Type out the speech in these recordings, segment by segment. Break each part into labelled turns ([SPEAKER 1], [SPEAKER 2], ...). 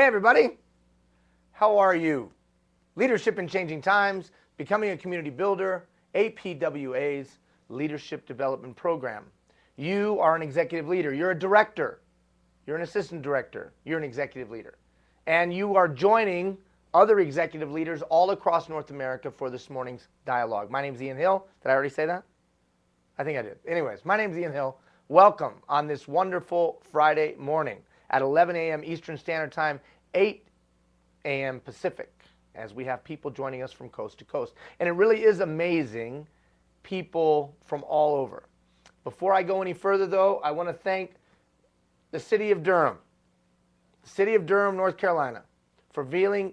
[SPEAKER 1] Hey everybody, how are you? Leadership in Changing Times, Becoming a Community Builder, APWA's Leadership Development Program. You are an executive leader, you're a director, you're an assistant director, you're an executive leader. And you are joining other executive leaders all across North America for this morning's dialogue. My name's Ian Hill. Did I already say that? I think I did. Anyways, my name's Ian Hill. Welcome on this wonderful Friday morning at 11 a.m. Eastern Standard Time, 8 a.m. Pacific, as we have people joining us from coast to coast. And it really is amazing, people from all over. Before I go any further, though, I want to thank the city of Durham, North Carolina, for feeling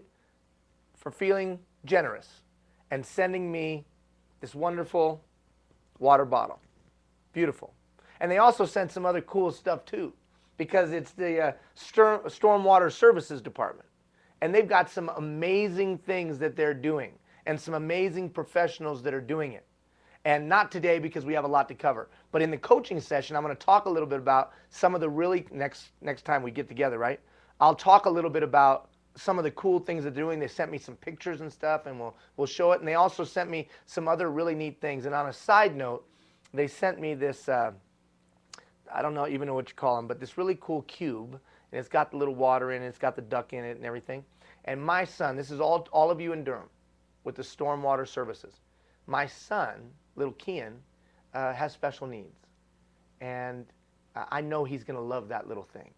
[SPEAKER 1] generous and sending me this wonderful water bottle. Beautiful. And they also sent some other cool stuff too, because it's the Stormwater Services Department. And they've got some amazing things that they're doing and some amazing professionals that are doing it. And not today because we have a lot to cover, but in the coaching session, I'm going to talk a little bit about some of the really, next time we get together, right? I'll talk a little bit about some of the cool things they're doing. They sent me some pictures and stuff, and we'll show it. And they also sent me some other really neat things. And on a side note, they sent me this, I don't even know what you call them, but this really cool cube. And it's got the little water in it, it's got the duck in it and everything. And my son, this is all of you in Durham with the Stormwater Services. My son, little Kian, has special needs. And I know he's going to love that little thing.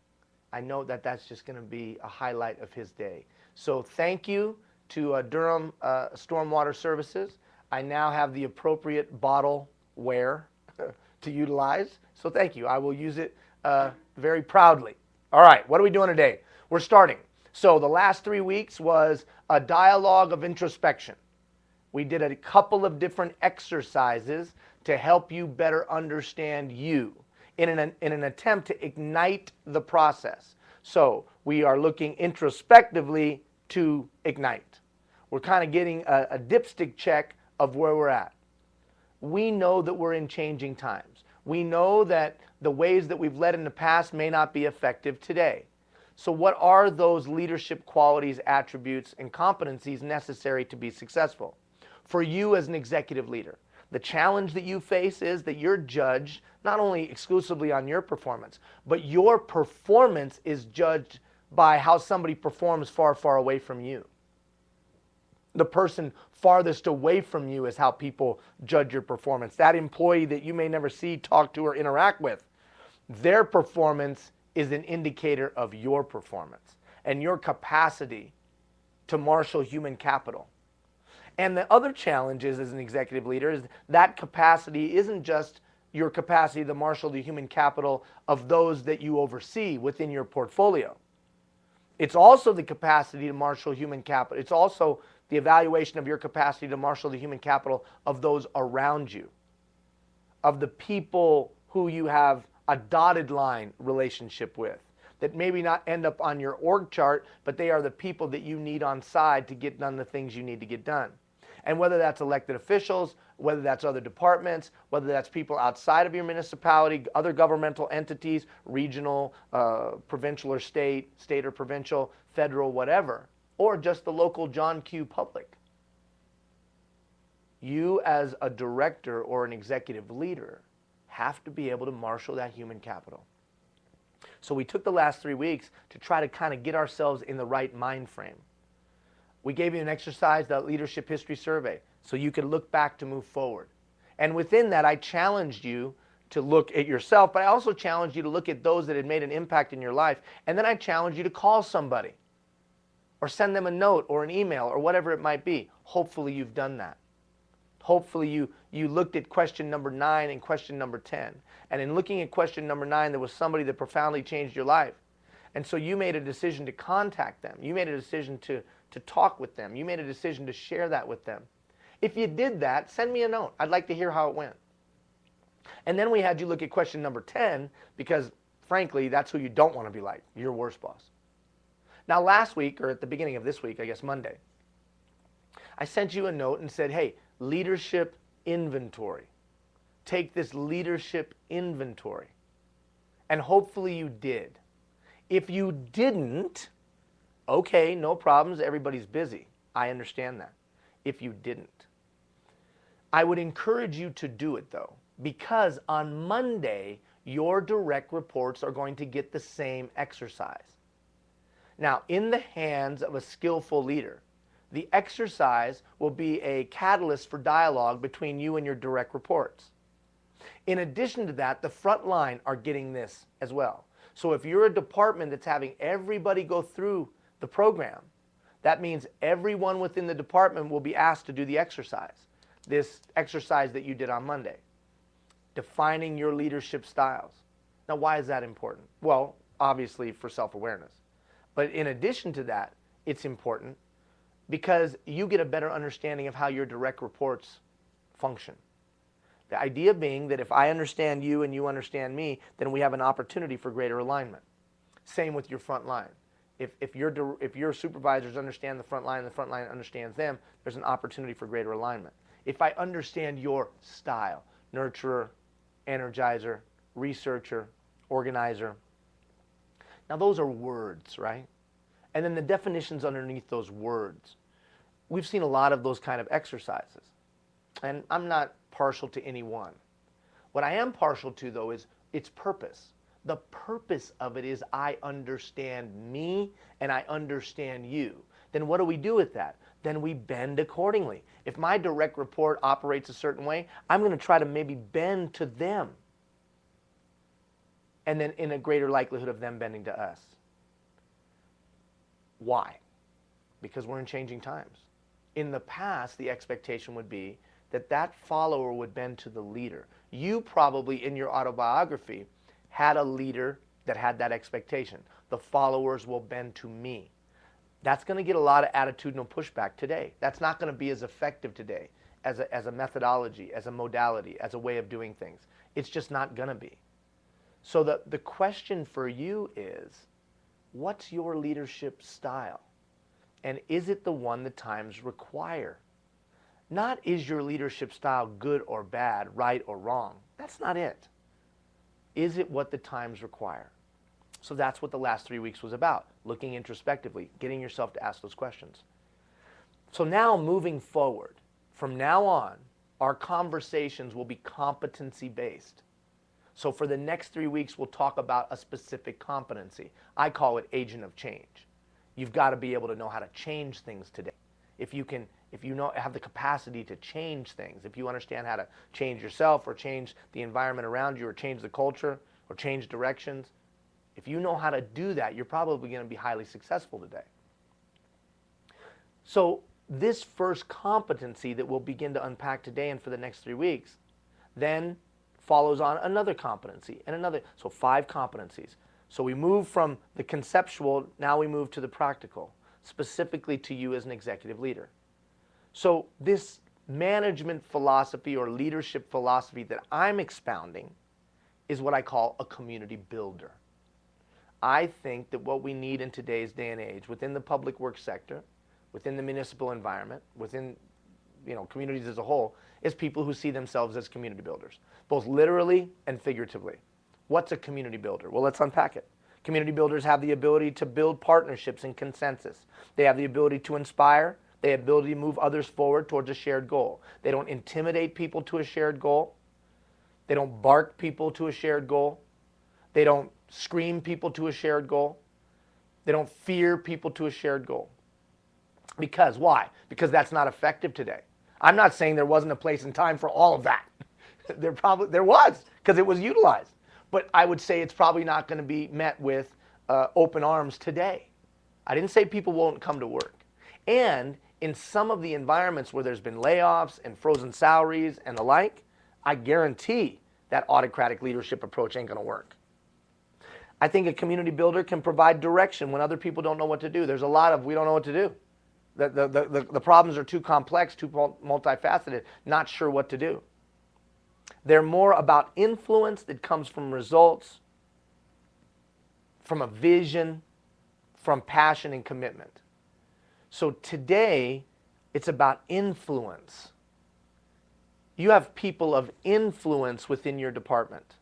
[SPEAKER 1] I know that that's just going to be a highlight of his day. So thank you to Durham Stormwater Services. I now have the appropriate bottleware to utilize. So thank you. I will use it very proudly. All right, what are we doing today? We're starting. So the last 3 weeks was a dialogue of introspection. We did a couple of different exercises to help you better understand you in an attempt to ignite the process. So we are looking introspectively to ignite. We're kind of getting a dipstick check of where we're at. We know that we're in changing times. We know that the ways that we've led in the past may not be effective today. So what are those leadership qualities, attributes, and competencies necessary to be successful? For you as an executive leader, the challenge that you face is that you're judged not only exclusively on your performance, but your performance is judged by how somebody performs far, far away from you. The person farthest away from you is how people judge your performance. That employee that you may never see, talk to, or interact with, their performance is an indicator of your performance and your capacity to marshal human capital. And the other challenge is, as an executive leader, is that capacity isn't just your capacity to marshal the human capital of those that you oversee within your portfolio. It's also the capacity to marshal human capital. It's also the evaluation of your capacity to marshal the human capital of those around you, of the people who you have a dotted line relationship with, that maybe not end up on your org chart, but they are the people that you need on side to get done the things you need to get done. And whether that's elected officials, whether that's other departments, whether that's people outside of your municipality, other governmental entities, regional, provincial or state or provincial, federal, whatever, or just the local John Q. public. You as a director or an executive leader have to be able to marshal that human capital. So we took the last 3 weeks to try to kind of get ourselves in the right mind frame. We gave you an exercise, that leadership history survey, so you could look back to move forward. And within that, I challenged you to look at yourself, but I also challenged you to look at those that had made an impact in your life. And then I challenged you to call somebody or send them a note or an email or whatever it might be. Hopefully you've done that. Hopefully you looked at question number 9 and question number 10. And in looking at question number 9, there was somebody that profoundly changed your life. And so you made a decision to contact them. You made a decision to talk with them. You made a decision to share that with them. If you did that, send me a note. I'd like to hear how it went. And then we had you look at question number 10 because, frankly, that's who you don't want to be like, your worst boss. Now last week, or at the beginning of this week, I guess Monday, I sent you a note and said, hey, leadership inventory. Take this leadership inventory. And hopefully you did. If you didn't, Okay, no problems. Everybody's busy. I understand that. If you didn't, I would encourage you to do it though, because on Monday, your direct reports are going to get the same exercise. Now, in the hands of a skillful leader, the exercise will be a catalyst for dialogue between you and your direct reports. In addition to that, the front line are getting this as well. So if you're a department that's having everybody go through the program, that means everyone within the department will be asked to do the exercise. This exercise that you did on Monday, defining your leadership styles. Now, why is that important? Well, obviously for self-awareness. But in addition to that, it's important because you get a better understanding of how your direct reports function. The idea being that if I understand you and you understand me, then we have an opportunity for greater alignment. Same with your front line. If your supervisors understand the front line and the front line understands them, there's an opportunity for greater alignment. If I understand your style, nurturer, energizer, researcher, organizer, now those are words, right? And then the definitions underneath those words. We've seen a lot of those kind of exercises. And I'm not partial to any one. What I am partial to, though, is its purpose. The purpose of it is I understand me and I understand you. Then what do we do with that? Then we bend accordingly. If my direct report operates a certain way, I'm going to try to maybe bend to them. And then in a greater likelihood of them bending to us. Why? Because we're in changing times. In the past, the expectation would be that that follower would bend to the leader. You probably, in your autobiography, had a leader that had that expectation. The followers will bend to me. That's going to get a lot of attitudinal pushback today. That's not going to be as effective today as a methodology, as a modality, as a way of doing things. It's just not going to be. So the question for you is, what's your leadership style? And is it the one the times require? Not is your leadership style good or bad, right or wrong. That's not it. Is it what the times require? So that's what the last 3 weeks was about, looking introspectively, getting yourself to ask those questions. So now moving forward, from now on, our conversations will be competency-based. So for the next 3 weeks, we'll talk about a specific competency. I call it agent of change. You've got to be able to know how to change things today. If you have the capacity to change things, if you understand how to change yourself or change the environment around you or change the culture or change directions, if you know how to do that, you're probably going to be highly successful today. So this first competency that we'll begin to unpack today and for the next 3 weeks, then follows on another competency and another. So 5 competencies. So we move from the conceptual, now we move to the practical, specifically to you as an executive leader. So this management philosophy or leadership philosophy that I'm expounding is what I call a community builder. I think that what we need in today's day and age, within the public works sector, within the municipal environment, within communities as a whole, is people who see themselves as community builders, both literally and figuratively. What's a community builder? Well, let's unpack it. Community builders have the ability to build partnerships and consensus. They have the ability to inspire. They have the ability to move others forward towards a shared goal. They don't intimidate people to a shared goal. They don't bark people to a shared goal. They don't scream people to a shared goal. They don't fear people to a shared goal. Because, why? Because that's not effective today. I'm not saying there wasn't a place and time for all of that. There was, because it was utilized. But I would say it's probably not going to be met with open arms today. I didn't say people won't come to work. And in some of the environments where there's been layoffs and frozen salaries and the like, I guarantee that autocratic leadership approach ain't going to work. I think a community builder can provide direction when other people don't know what to do. There's a lot of we don't know what to do. The problems are too complex, too multifaceted, not sure what to do. They're more about influence that comes from results, from a vision, from passion and commitment. So today, it's about influence. You have people of influence within your department.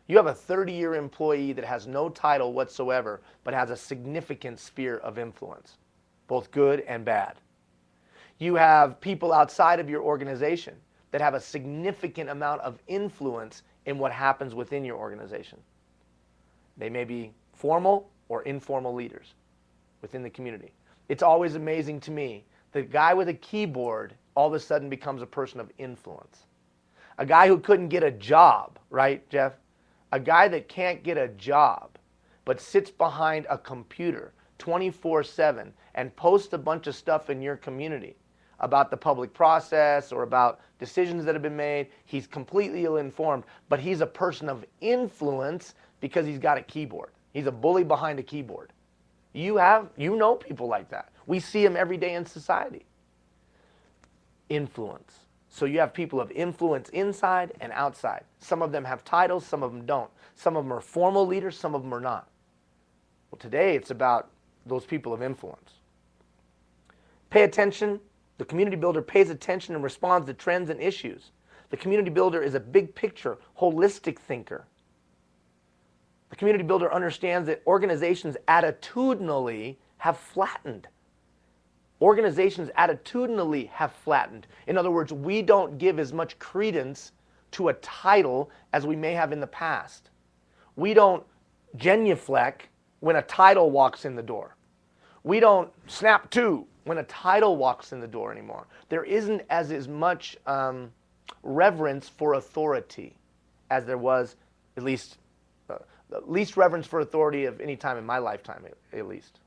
[SPEAKER 1] You have a 30-year employee that has no title whatsoever, but has a significant sphere of influence, both good and bad. You have people outside of your organization that have a significant amount of influence in what happens within your organization. They may be formal or informal leaders within the community. It's always amazing to me, the guy with a keyboard all of a sudden becomes a person of influence. A guy who couldn't get a job, right, Jeff? A guy that can't get a job but sits behind a computer 24/7 and posts a bunch of stuff in your community about the public process or about decisions that have been made. He's completely ill-informed, but he's a person of influence because he's got a keyboard. He's a bully behind a keyboard. You know people like that. We see them every day in society. Influence. So you have people of influence inside and outside. Some of them have titles, some of them don't. Some of them are formal leaders, some of them are not. Well, today it's about those people of influence. Pay attention. The community builder pays attention and responds to trends and issues. The community builder is a big picture, holistic thinker. The community builder understands that organizations attitudinally have flattened. Organizations attitudinally have flattened. In other words, we don't give as much credence to a title as we may have in the past. We don't genuflect when a title walks in the door. We don't snap to when a title walks in the door anymore. There isn't as much reverence for authority as there was, at least, the least reverence for authority of any time in my lifetime, at least.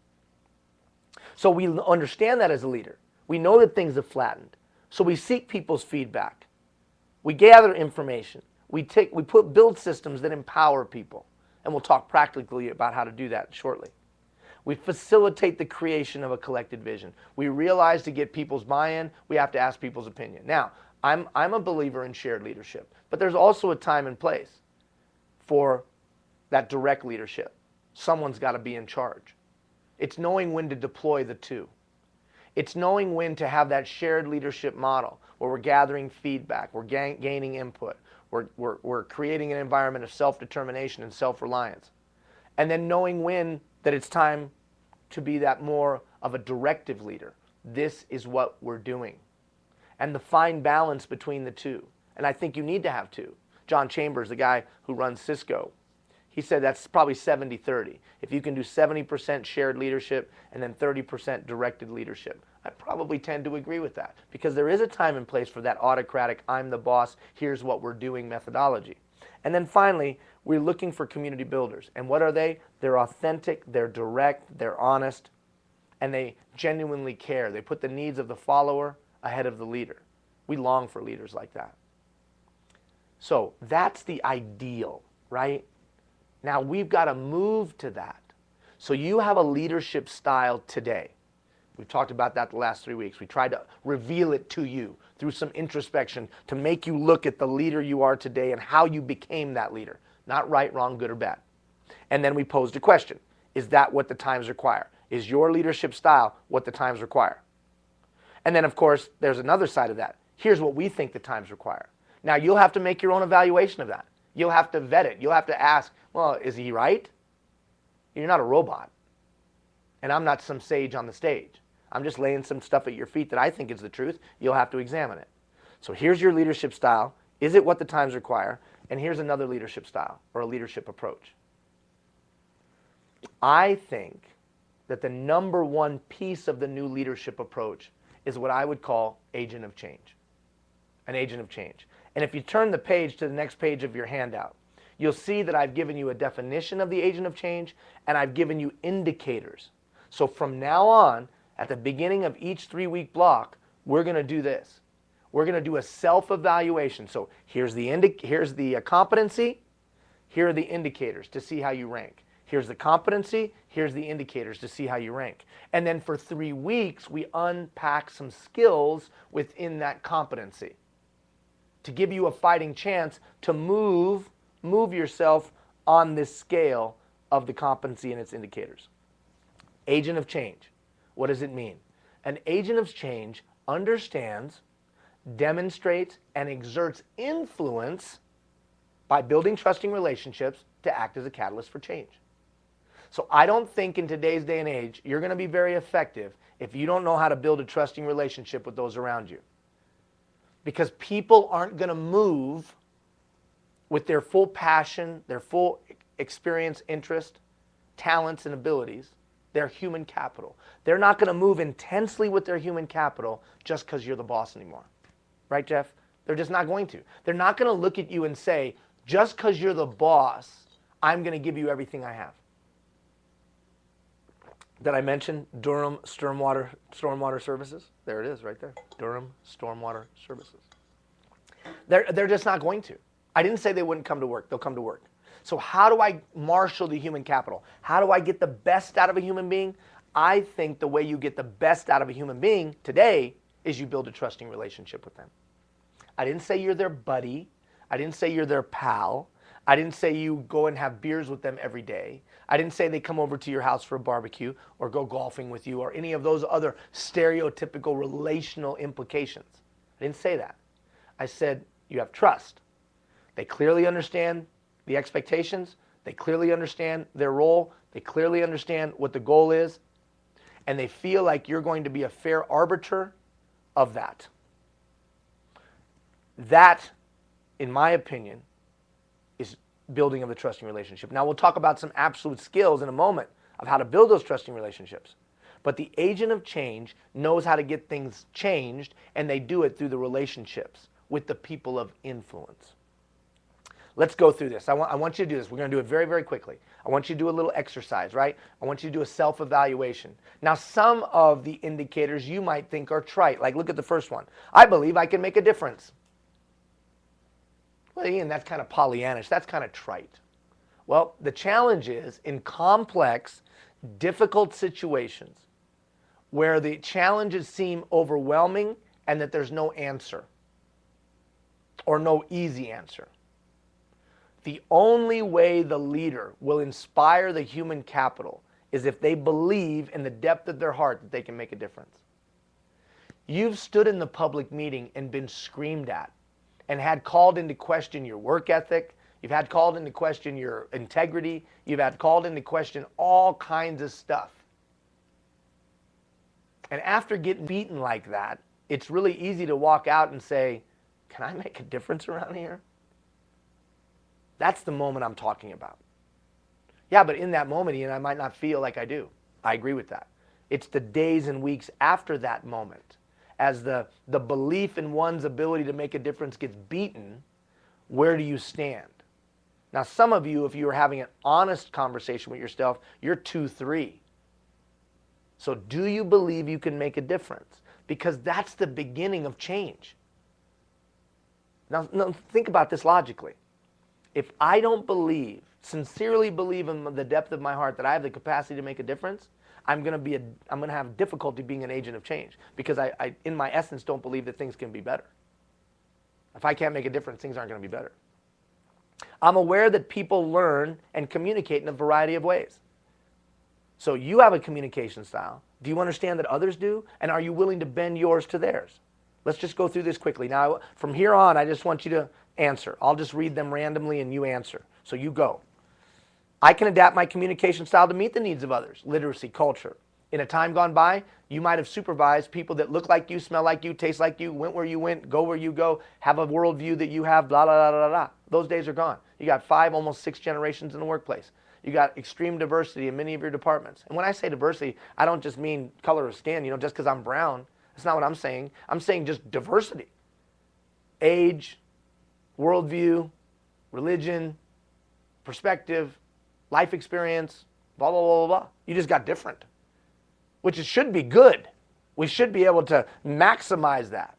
[SPEAKER 1] So we understand that as a leader. We know that things have flattened. So we seek people's feedback. We gather information. We build systems that empower people. And we'll talk practically about how to do that shortly. We facilitate the creation of a collected vision. We realize to get people's buy-in, we have to ask people's opinion. Now, I'm a believer in shared leadership, but there's also a time and place for that direct leadership. Someone's got to be in charge. It's knowing when to deploy the two. It's knowing when to have that shared leadership model where we're gathering feedback, we're gaining input, we're creating an environment of self-determination and self-reliance. And then knowing when that it's time to be that more of a directive leader. This is what we're doing. And the fine balance between the two. And I think you need to have two. John Chambers, the guy who runs Cisco, he said that's probably 70-30. If you can do 70% shared leadership and then 30% directed leadership. I probably tend to agree with that because there is a time and place for that autocratic, I'm the boss, here's what we're doing methodology. And then finally, we're looking for community builders. And what are they? They're authentic, they're direct, they're honest, and they genuinely care. They put the needs of the follower ahead of the leader. We long for leaders like that. So that's the ideal, right? Now we've got to move to that. So you have a leadership style today. We've talked about that the last 3 weeks. We tried to reveal it to you through some introspection to make you look at the leader you are today and how you became that leader. Not right, wrong, good, or bad. And then we posed a question. Is that what the times require? Is your leadership style what the times require? And then, of course, there's another side of that. Here's what we think the times require. Now, you'll have to make your own evaluation of that. You'll have to vet it. You'll have to ask, well, is he right? You're not a robot. And I'm not some sage on the stage. I'm just laying some stuff at your feet that I think is the truth. You'll have to examine it. So here's your leadership style. Is it what the times require? And here's another leadership style or a leadership approach. I think that the number one piece of the new leadership approach is what I would call agent of change. An agent of change. And if you turn the page to the next page of your handout, you'll see that I've given you a definition of the agent of change and I've given you indicators. So from now on, at the beginning of each 3-week block, we're going to do this. We're going to do a self-evaluation. So here's the competency. Here are the indicators to see how you rank. Here's the competency. Here's the indicators to see how you rank. And then for 3 weeks, we unpack some skills within that competency to give you a fighting chance to move yourself on this scale of the competency and its indicators. Agent of change. What does it mean? An agent of change understands, demonstrates, and exerts influence by building trusting relationships to act as a catalyst for change. So I don't think in today's day and age you're going to be very effective if you don't know how to build a trusting relationship with those around you. Because people aren't going to move with their full passion, their full experience, interest, talents, and abilities, their human capital. They're not going to move intensely with their human capital just because you're the boss anymore. Right, Jeff? They're just not going to. They're not going to look at you and say, just because you're the boss, I'm going to give you everything I have. Did I mention Durham Stormwater Services? There it is right there. Durham Stormwater Services. They're just not going to. I didn't say they wouldn't come to work. They'll come to work. So how do I marshal the human capital? How do I get the best out of a human being? I think the way you get the best out of a human being today is you build a trusting relationship with them. I didn't say you're their buddy. I didn't say you're their pal. I didn't say you go and have beers with them every day. I didn't say they come over to your house for a barbecue or go golfing with you or any of those other stereotypical relational implications. I didn't say that. I said you have trust. They clearly understand the expectations. They clearly understand their role. They clearly understand what the goal is. And they feel like you're going to be a fair arbiter of that. That, in my opinion, is building of the trusting relationship. Now, we'll talk about some absolute skills in a moment of how to build those trusting relationships. But the agent of change knows how to get things changed, and they do it through the relationships with the people of influence. Let's go through this. I want you to do this. We're going to do it very, very quickly. I want you to do a little exercise, right? I want you to do a self-evaluation. Now, some of the indicators you might think are trite. Like, look at the first one. I believe I can make a difference. Well, Ian, that's kind of Pollyannish. That's kind of trite. Well, the challenge is in complex, difficult situations where the challenges seem overwhelming and that there's no answer or no easy answer. The only way the leader will inspire the human capital is if they believe in the depth of their heart that they can make a difference. You've stood in the public meeting and been screamed at and had called into question your work ethic. You've had called into question your integrity. You've had called into question all kinds of stuff. And after getting beaten like that, it's really easy to walk out and say, can I make a difference around here? That's the moment I'm talking about. Yeah, but in that moment, Ian, I might not feel like I do. I agree with that. It's the days and weeks after that moment, as the belief in one's ability to make a difference gets beaten, where do you stand? Now, some of you, if you were having an honest conversation with yourself, you're 2-3. So do you believe you can make a difference? Because that's the beginning of change. Now think about this logically. If I don't believe, sincerely believe in the depth of my heart that I have the capacity to make a difference, I'm going to have difficulty being an agent of change because I, in my essence, don't believe that things can be better. If I can't make a difference, things aren't going to be better. I'm aware that people learn and communicate in a variety of ways. So you have a communication style. Do you understand that others do? And are you willing to bend yours to theirs? Let's just go through this quickly. Now, from here on, I just want you to answer. I'll just read them randomly and you answer. So you go. I can adapt my communication style to meet the needs of others. Literacy, culture. In a time gone by, you might have supervised people that look like you, smell like you, taste like you, went where you went, go where you go, have a worldview that you have, blah, blah, blah, blah, blah. Those days are gone. You got 5, almost 6 generations in the workplace. You got extreme diversity in many of your departments. And when I say diversity, I don't just mean color of skin, just because I'm brown. That's not what I'm saying. I'm saying just diversity. Age, worldview, religion, perspective, life experience, blah, blah, blah, blah, blah. You just got different, which should be good. We should be able to maximize that.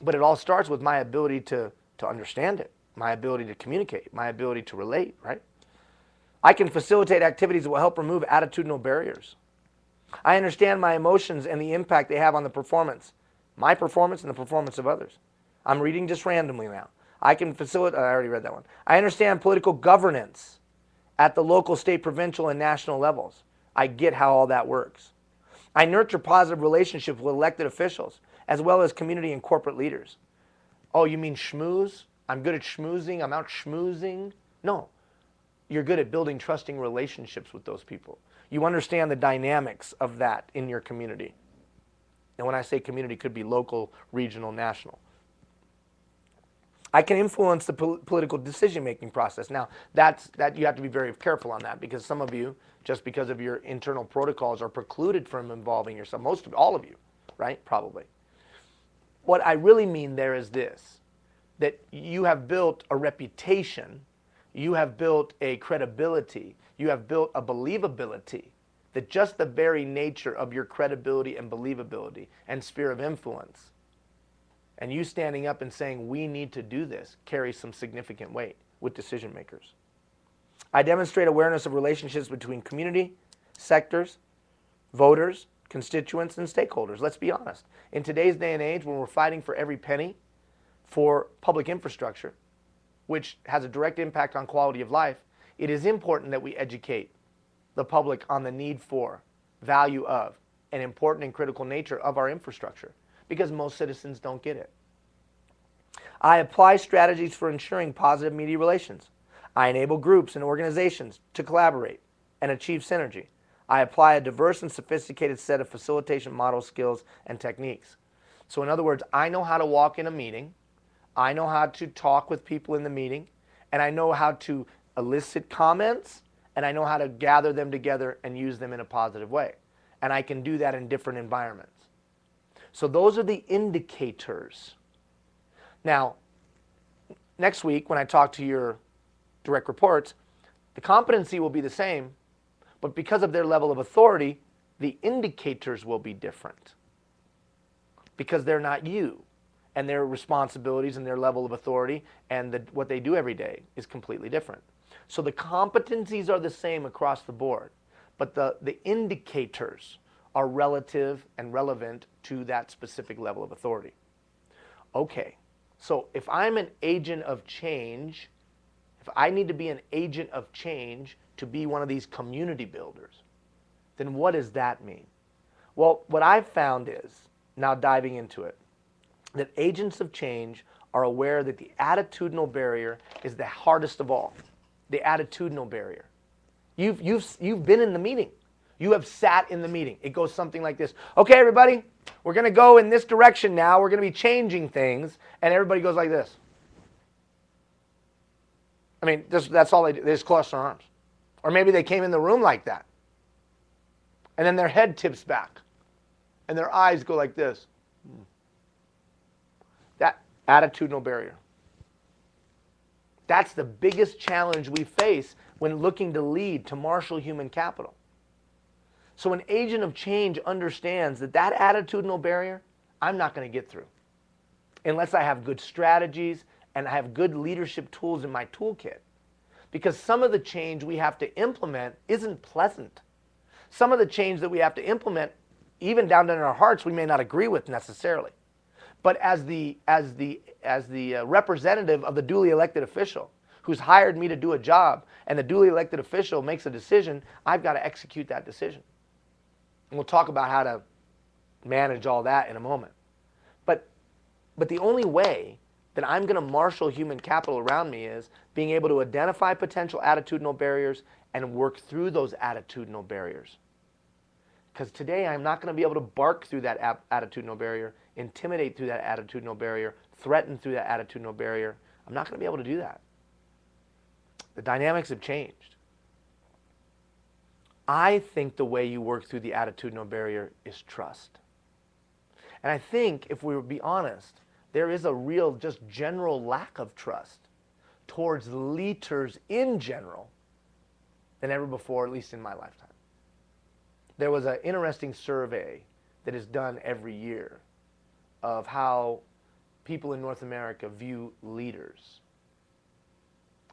[SPEAKER 1] But it all starts with my ability to understand it, my ability to communicate, my ability to relate, right? I can facilitate activities that will help remove attitudinal barriers. I understand my emotions and the impact they have on the performance, my performance and the performance of others. I'm reading just randomly now. I can facilitate, I already read that one. I understand political governance at the local, state, provincial, and national levels. I get how all that works. I nurture positive relationships with elected officials, as well as community and corporate leaders. Oh, you mean schmooze? I'm good at schmoozing, I'm out schmoozing. No, you're good at building trusting relationships with those people. You understand the dynamics of that in your community. And when I say community, it could be local, regional, national. I can influence the political decision-making process. Now, that you have to be very careful on that, because some of you, just because of your internal protocols, are precluded from involving yourself. Most of all of you, right? Probably. What I really mean there is this, that you have built a reputation, you have built a credibility, you have built a believability, that just the very nature of your credibility and believability and sphere of influence, and you standing up and saying, we need to do this, carries some significant weight with decision makers. I demonstrate awareness of relationships between community, sectors, voters, constituents, and stakeholders. Let's be honest. In today's day and age, when we're fighting for every penny for public infrastructure, which has a direct impact on quality of life, it is important that we educate the public on the need for, value of, and important and critical nature of our infrastructure, because most citizens don't get it. I apply strategies for ensuring positive media relations. I enable groups and organizations to collaborate and achieve synergy. I apply a diverse and sophisticated set of facilitation models, skills, and techniques. So in other words, I know how to walk in a meeting, I know how to talk with people in the meeting, and I know how to elicit comments, and I know how to gather them together and use them in a positive way. And I can do that in different environments. So those are the indicators. Now, next week when I talk to your direct reports, the competency will be the same, but because of their level of authority, the indicators will be different. Because they're not you, and their responsibilities and their level of authority and what they do every day is completely different. So the competencies are the same across the board, but the indicators are relative and relevant to that specific level of authority. Okay, so if I'm an agent of change, if I need to be an agent of change to be one of these community builders, then what does that mean? Well, what I've found is, now diving into it, that agents of change are aware that the attitudinal barrier is the hardest of all. The attitudinal barrier. You've been in the meeting. You have sat in the meeting. It goes something like this. Okay, everybody, we're going to go in this direction now. We're going to be changing things. And everybody goes like this. I mean, that's all they do. They just cross their arms. Or maybe they came in the room like that. And then their head tips back. And their eyes go like this. That attitudinal barrier. That's the biggest challenge we face when looking to lead, to marshal human capital. So an agent of change understands that that attitudinal barrier, I'm not going to get through unless I have good strategies and I have good leadership tools in my toolkit. Because some of the change we have to implement isn't pleasant. Some of the change that we have to implement, even down in our hearts, we may not agree with necessarily. But as the representative of the duly elected official who's hired me to do a job, and the duly elected official makes a decision, I've got to execute that decision. And we'll talk about how to manage all that in a moment. But the only way that I'm going to marshal human capital around me is being able to identify potential attitudinal barriers and work through those attitudinal barriers. Because today I'm not going to be able to bark through that attitudinal barrier, intimidate through that attitudinal barrier, threaten through that attitudinal barrier. I'm not going to be able to do that. The dynamics have changed. I think the way you work through the attitudinal barrier is trust. And I think, if we would be honest, there is a real, just general lack of trust towards leaders in general than ever before, at least in my lifetime. There was an interesting survey that is done every year of how people in North America view leaders.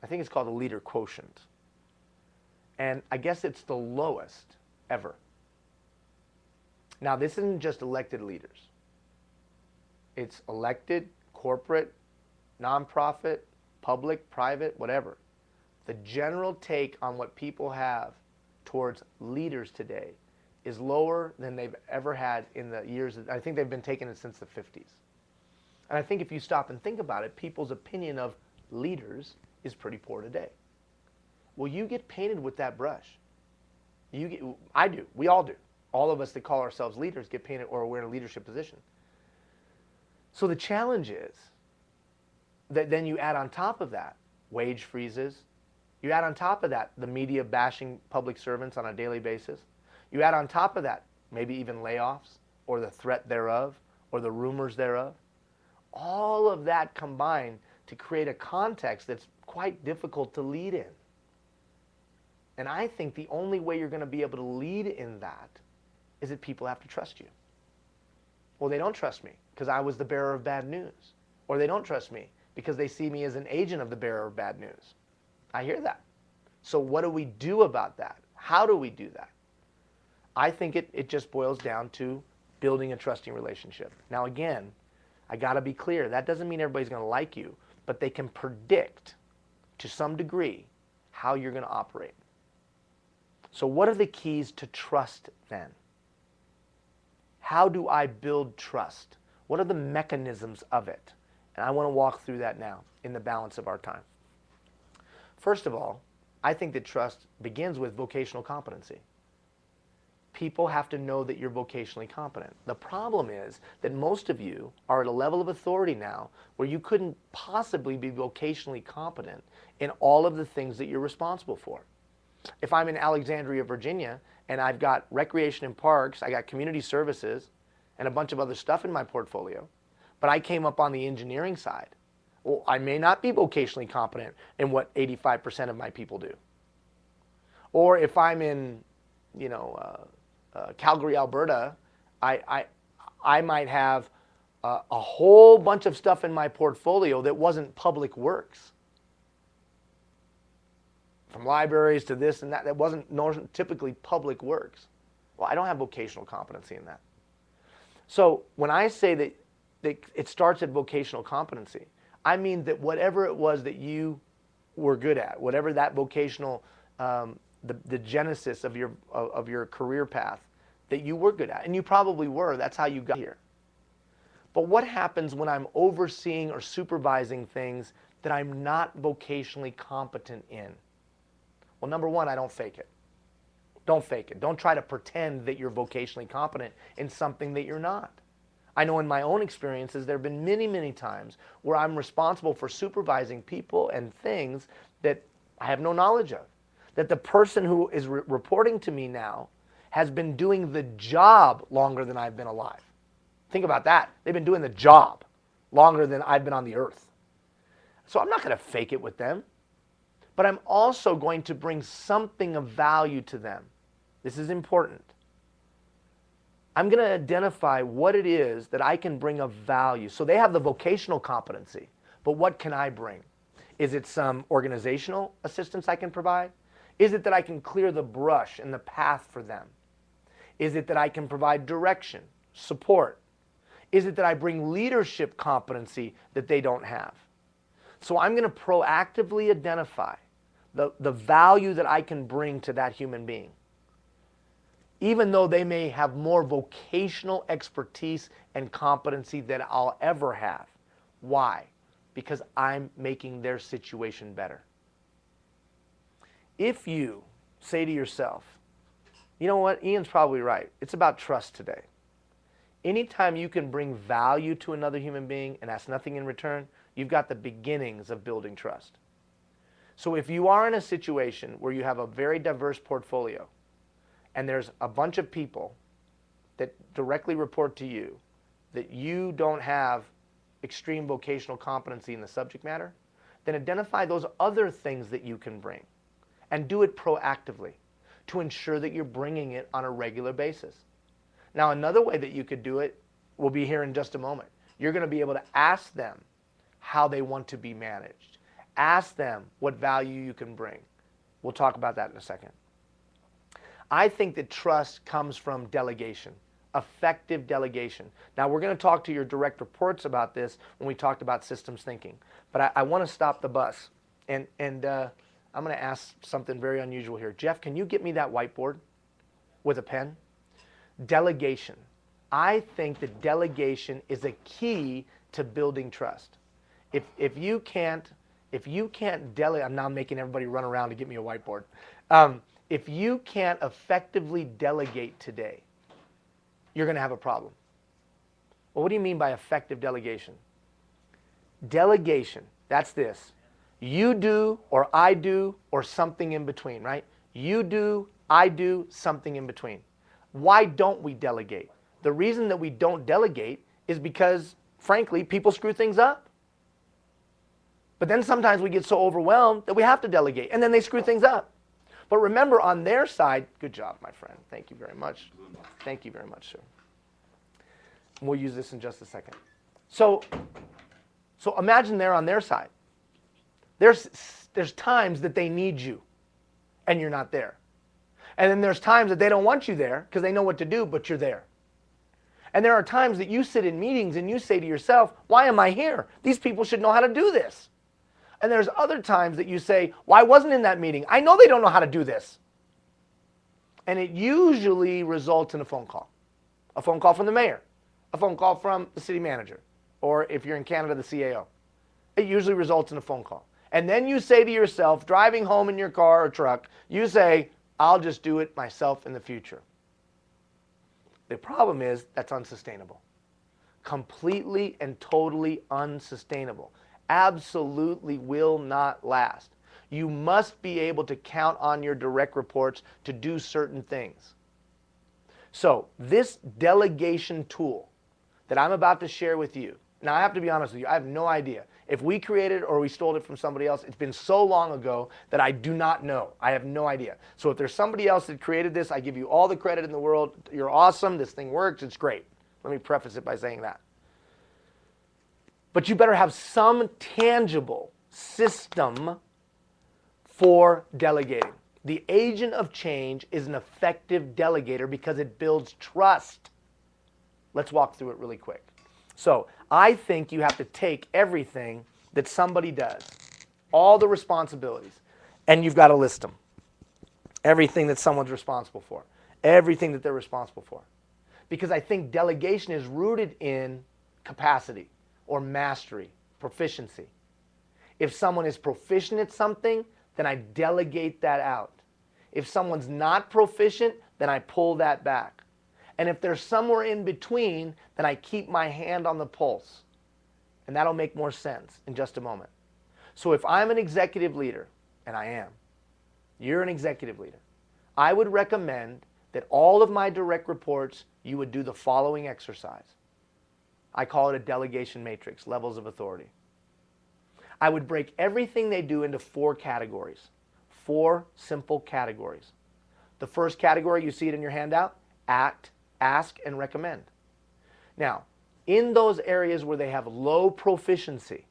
[SPEAKER 1] I think it's called the leader quotient. And I guess it's the lowest ever. Now, this isn't just elected leaders. It's elected, corporate, nonprofit, public, private, whatever. The general take on what people have towards leaders today is lower than they've ever had in the years. I think they've been taking it since the 50s. And I think if you stop and think about it, people's opinion of leaders is pretty poor today. Well, you get painted with that brush. I do. We all do. All of us that call ourselves leaders get painted, or we're in a leadership position. So the challenge is that then you add on top of that wage freezes. You add on top of that the media bashing public servants on a daily basis. You add on top of that maybe even layoffs, or the threat thereof, or the rumors thereof. All of that combined to create a context that's quite difficult to lead in. And I think the only way you're going to be able to lead in that is that people have to trust you. Well, they don't trust me because I was the bearer of bad news. Or they don't trust me because they see me as an agent of the bearer of bad news. I hear that. So what do we do about that? How do we do that? I think it just boils down to building a trusting relationship. Now again, I got to be clear. That doesn't mean everybody's going to like you, but they can predict to some degree how you're going to operate. So what are the keys to trust then? How do I build trust? What are the mechanisms of it? And I want to walk through that now in the balance of our time. First of all, I think that trust begins with vocational competency. People have to know that you're vocationally competent. The problem is that most of you are at a level of authority now where you couldn't possibly be vocationally competent in all of the things that you're responsible for. If I'm in Alexandria, Virginia, and I've got recreation and parks, I got community services, and a bunch of other stuff in my portfolio, but I came up on the engineering side, well, I may not be vocationally competent in what 85% of my people do. Or if I'm in, Calgary, Alberta, I might have a whole bunch of stuff in my portfolio that wasn't public works. From libraries to this and that wasn't typically public works. Well, I don't have vocational competency in that. So when I say that it starts at vocational competency, I mean that whatever it was that you were good at, whatever that vocational, the genesis of your career path that you were good at, and you probably were, that's how you got here. But what happens when I'm overseeing or supervising things that I'm not vocationally competent in? Well, number one, I don't fake it. Don't fake it. Don't try to pretend that you're vocationally competent in something that you're not. I know in my own experiences, there have been many, many times where I'm responsible for supervising people and things that I have no knowledge of. That the person who is reporting to me now has been doing the job longer than I've been alive. Think about that. They've been doing the job longer than I've been on the earth. So I'm not going to fake it with them. But I'm also going to bring something of value to them. This is important. I'm going to identify what it is that I can bring of value. So they have the vocational competency, but what can I bring? Is it some organizational assistance I can provide? Is it that I can clear the brush and the path for them? Is it that I can provide direction, support? Is it that I bring leadership competency that they don't have? So I'm going to proactively identify the value that I can bring to that human being, even though they may have more vocational expertise and competency than I'll ever have. Why? Because I'm making their situation better. If you say to yourself, you know what, Ian's probably right. It's about trust today. Anytime you can bring value to another human being and ask nothing in return, you've got the beginnings of building trust. So if you are in a situation where you have a very diverse portfolio and there's a bunch of people that directly report to you that you don't have extreme vocational competency in the subject matter, then identify those other things that you can bring and do it proactively to ensure that you're bringing it on a regular basis. Now, another way that you could do it will be here in just a moment. You're going to be able to ask them how they want to be managed. Ask them what value you can bring. We'll talk about that in a second. I think that trust comes from delegation, effective delegation. Now, we're going to talk to your direct reports about this when we talked about systems thinking. But I want to stop the bus. And I'm going to ask something very unusual here. Jeff, can you get me that whiteboard with a pen? Delegation. I think that delegation is a key to building trust. If you can't If you can't delegate, I'm now making everybody run around to get me a whiteboard. If you can't effectively delegate today, you're going to have a problem. Well, what do you mean by effective delegation? Delegation, that's this. You do, or I do, or something in between, right? You do, I do, something in between. Why don't we delegate? The reason that we don't delegate is because, frankly, people screw things up. But then sometimes we get so overwhelmed that we have to delegate, and then they screw things up. But remember, on their side, good job, my friend. Thank you very much. Thank you very much, sir. We'll use this in just a second. So imagine they're on their side. There's times that they need you, and you're not there. And then there's times that they don't want you there because they know what to do, but you're there. And there are times that you sit in meetings and you say to yourself, why am I here? These people should know how to do this. And there's other times that you say, well, I wasn't in that meeting. I know they don't know how to do this. And it usually results in a phone call. A phone call from the mayor. A phone call from the city manager. Or if you're in Canada, the CAO. It usually results in a phone call. And then you say to yourself, driving home in your car or truck, you say, I'll just do it myself in the future. The problem is that's unsustainable. Completely and totally unsustainable. Absolutely will not last. You must be able to count on your direct reports to do certain things. So this delegation tool that I'm about to share with you, now I have to be honest with you, I have no idea. If we created it or we stole it from somebody else, it's been so long ago that I do not know. I have no idea. So if there's somebody else that created this, I give you all the credit in the world. You're awesome. This thing works. It's great. Let me preface it by saying that. But you better have some tangible system for delegating. The agent of change is an effective delegator because it builds trust. Let's walk through it really quick. So I think you have to take everything that somebody does, all the responsibilities, and you've got to list them. Everything that someone's responsible for, everything that they're responsible for. Because I think delegation is rooted in capacity or mastery, proficiency. If someone is proficient at something, then I delegate that out. If someone's not proficient, then I pull that back. And if there's somewhere in between, then I keep my hand on the pulse. And that'll make more sense in just a moment. So if I'm an executive leader, and I am, you're an executive leader, I would recommend that all of my direct reports, you would do the following exercise. I call it a delegation matrix, levels of authority. I would break everything they do into 4 categories, 4 simple categories. The first category, you see it in your handout, act, ask, and recommend. Now, in those areas where they have low proficiency,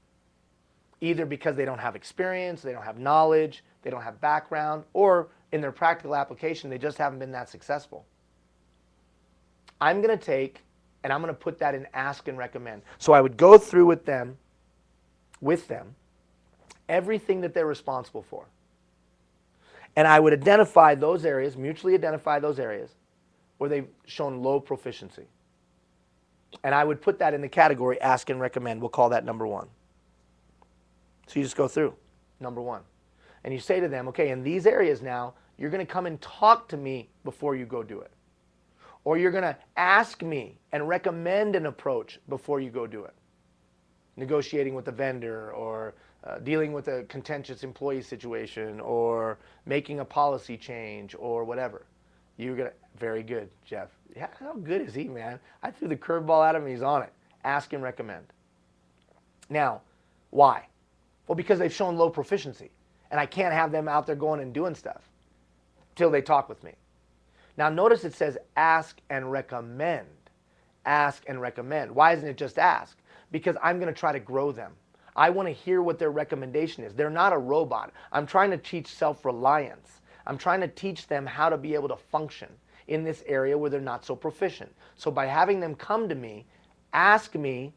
[SPEAKER 1] either because they don't have experience, they don't have knowledge, they don't have background, or in their practical application, they just haven't been that successful, I'm going to take and I'm going to put that in ask and recommend. So I would go through with them, everything that they're responsible for. And I would identify those areas, mutually identify those areas where they've shown low proficiency. And I would put that in the category ask and recommend. We'll call that number 1. So you just go through number 1. And you say to them, okay, in these areas now, you're going to come and talk to me before you go do it. Or you're going to ask me and recommend an approach before you go do it. Negotiating with the vendor, or dealing with a contentious employee situation, or making a policy change, or whatever. You're going to, very good, Jeff. Yeah, how good is he, man? I threw the curveball at him and he's on it. Ask and recommend. Now, why? Well, because they've shown low proficiency. And I can't have them out there going and doing stuff till they talk with me. Now, notice it says ask and recommend. Ask and recommend. Why isn't it just ask? Because I'm going to try to grow them. I want to hear what their recommendation is. They're not a robot. I'm trying to teach self-reliance. I'm trying to teach them how to be able to function in this area where they're not so proficient. So by having them come to me, ask me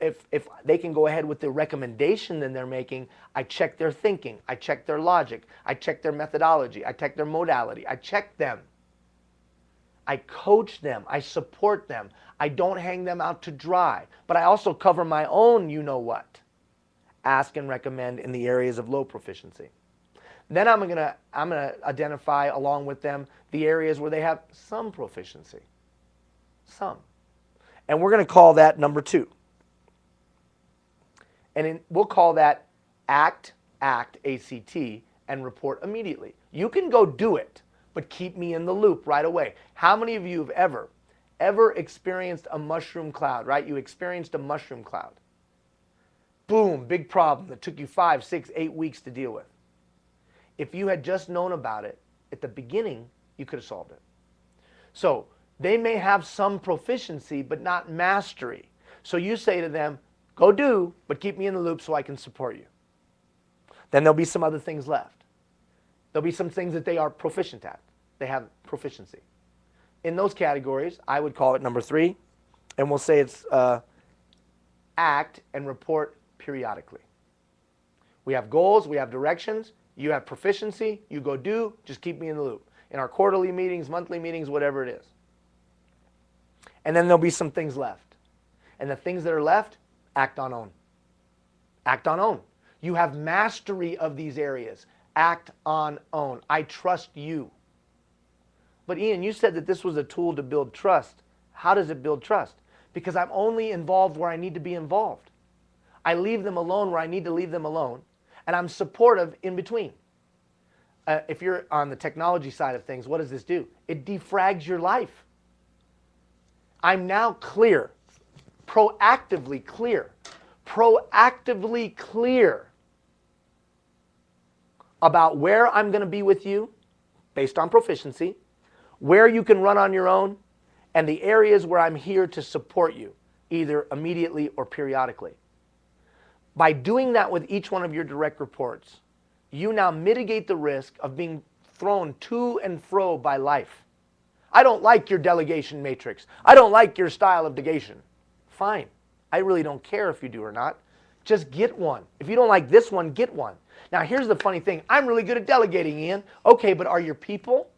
[SPEAKER 1] if they can go ahead with the recommendation that they're making, I check their thinking, I check their logic, I check their methodology, I check their modality, I check them. I coach them, I support them. I don't hang them out to dry, but I also cover my own you-know-what. ask and recommend in the areas of low proficiency. Then I'm gonna identify along with them the areas where they have some proficiency. Some. And we're gonna call that number 2. And we'll call that ACT, A-C-T, and report immediately. You can go do it, but keep me in the loop right away. How many of you have ever experienced a mushroom cloud, right? You experienced a mushroom cloud. Boom, big problem that took you 5, 6, 8 weeks to deal with. If you had just known about it at the beginning, you could have solved it. So they may have some proficiency, but not mastery. So you say to them, go do, but keep me in the loop so I can support you. Then there'll be some other things left. There'll be some things that they are proficient at. They have proficiency. In those categories, I would call it number 3, and we'll say it's act and report periodically. We have goals, we have directions, you have proficiency, you go do, just keep me in the loop. In our quarterly meetings, monthly meetings, whatever it is. And then there'll be some things left. And the things that are left, act on own. Act on own. You have mastery of these areas. Act on own. I trust you. But Ian, you said that this was a tool to build trust. How does it build trust? Because I'm only involved where I need to be involved. I leave them alone where I need to leave them alone. And I'm supportive in between. If you're on the technology side of things, what does this do? It defrags your life. I'm now clear. Proactively clear about where I'm going to be with you based on proficiency, where you can run on your own, and the areas where I'm here to support you, either immediately or periodically. By doing that with each one of your direct reports, you now mitigate the risk of being thrown to and fro by life. I don't like your delegation matrix. I don't like your style of delegation. Fine. I really don't care if you do or not. Just get one. If you don't like this one, get one. Now here's the funny thing. I'm really good at delegating, Ian. Okay, but are your people?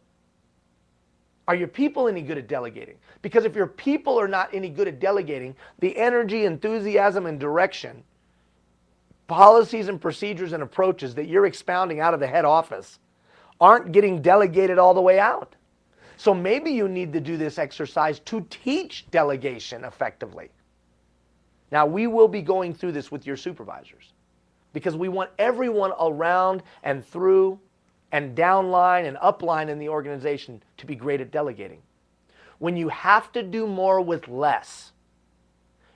[SPEAKER 1] Are your people any good at delegating? Because if your people are not any good at delegating, the energy, enthusiasm, and direction, policies and procedures and approaches that you're expounding out of the head office aren't getting delegated all the way out. So maybe you need to do this exercise to teach delegation effectively. Now, we will be going through this with your supervisors because we want everyone around and through and downline and upline in the organization to be great at delegating. When you have to do more with less,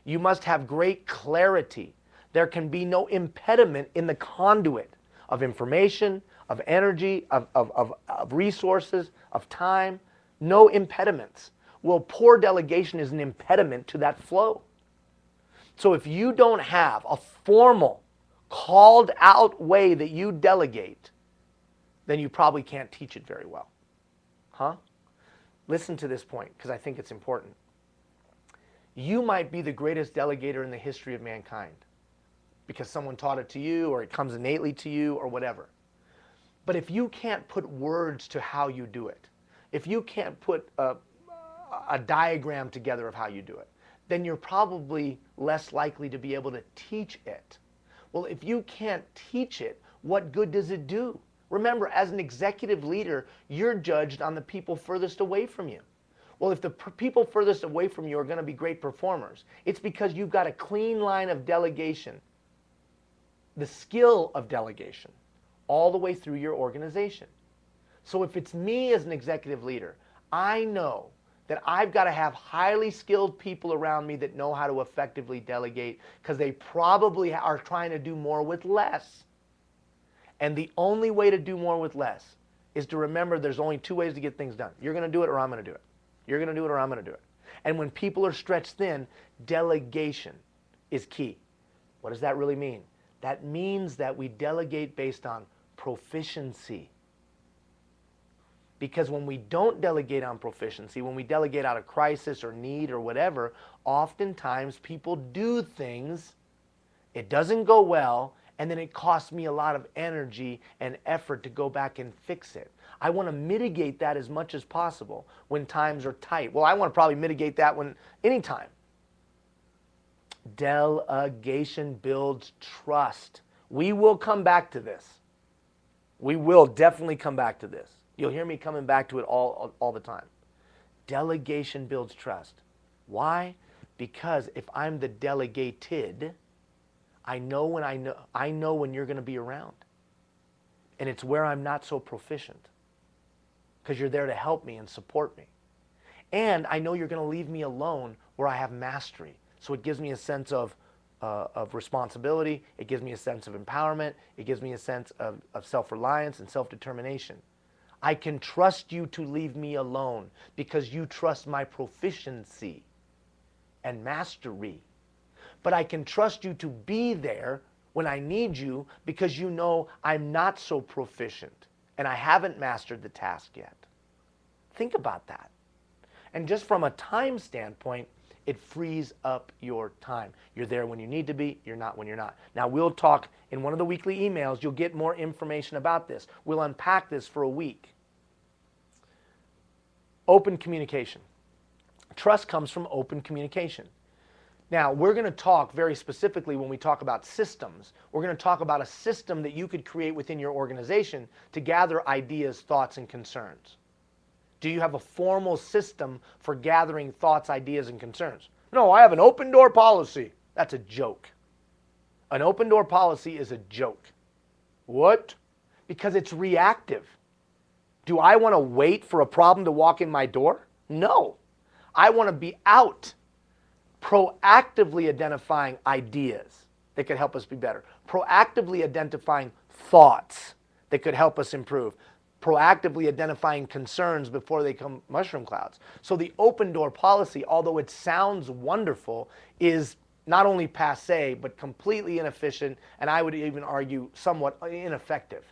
[SPEAKER 1] you must have great clarity. There can be no impediment in the conduit of information, of energy, of resources, of time. No impediments. Well, poor delegation is an impediment to that flow. So if you don't have a formal, called out way that you delegate, then you probably can't teach it very well. Huh? Listen to this point, because I think it's important. You might be the greatest delegator in the history of mankind because someone taught it to you, or it comes innately to you, or whatever. But if you can't put words to how you do it, if you can't put a diagram together of how you do it, then you're probably less likely to be able to teach it. Well, if you can't teach it, what good does it do? Remember, as an executive leader, you're judged on the people furthest away from you. Well, if the people furthest away from you are going to be great performers, it's because you've got a clean line of delegation, the skill of delegation, all the way through your organization. So if it's me as an executive leader, I know that I've got to have highly skilled people around me that know how to effectively delegate because they probably are trying to do more with less. And the only way to do more with less is to remember there's only 2 ways to get things done. You're going to do it or I'm going to do it. You're going to do it or I'm going to do it. And when people are stretched thin, delegation is key. What does that really mean? That means that we delegate based on proficiency. Because when we don't delegate on proficiency, when we delegate out of crisis or need or whatever, oftentimes people do things, it doesn't go well, and then it costs me a lot of energy and effort to go back and fix it. I want to mitigate that as much as possible when times are tight. Well, I want to probably mitigate that when anytime. Delegation builds trust. We will come back to this. We will definitely come back to this. You'll hear me coming back to it all the time. Delegation builds trust. Why? Because if I'm the delegated, I know when you're going to be around. And it's where I'm not so proficient. Because you're there to help me and support me. And I know you're going to leave me alone where I have mastery. So it gives me a sense of responsibility. It gives me a sense of empowerment. It gives me a sense of self-reliance and self-determination. I can trust you to leave me alone because you trust my proficiency and mastery. But I can trust you to be there when I need you because you know I'm not so proficient and I haven't mastered the task yet. Think about that. And just from a time standpoint, it frees up your time. You're there when you need to be, you're not when you're not. Now we'll talk in one of the weekly emails, you'll get more information about this. We'll unpack this for a week. Open communication. Trust comes from open communication. Now, we're going to talk very specifically when we talk about systems. We're going to talk about a system that you could create within your organization to gather ideas, thoughts, and concerns. Do you have a formal system for gathering thoughts, ideas, and concerns? No, I have an open door policy. That's a joke. An open door policy is a joke. What? Because it's reactive. Do I want to wait for a problem to walk in my door? No. I want to be out, proactively identifying ideas that could help us be better, proactively identifying thoughts that could help us improve, proactively identifying concerns before they come mushroom clouds. So the open door policy, although it sounds wonderful, is not only passé, but completely inefficient, and I would even argue somewhat ineffective.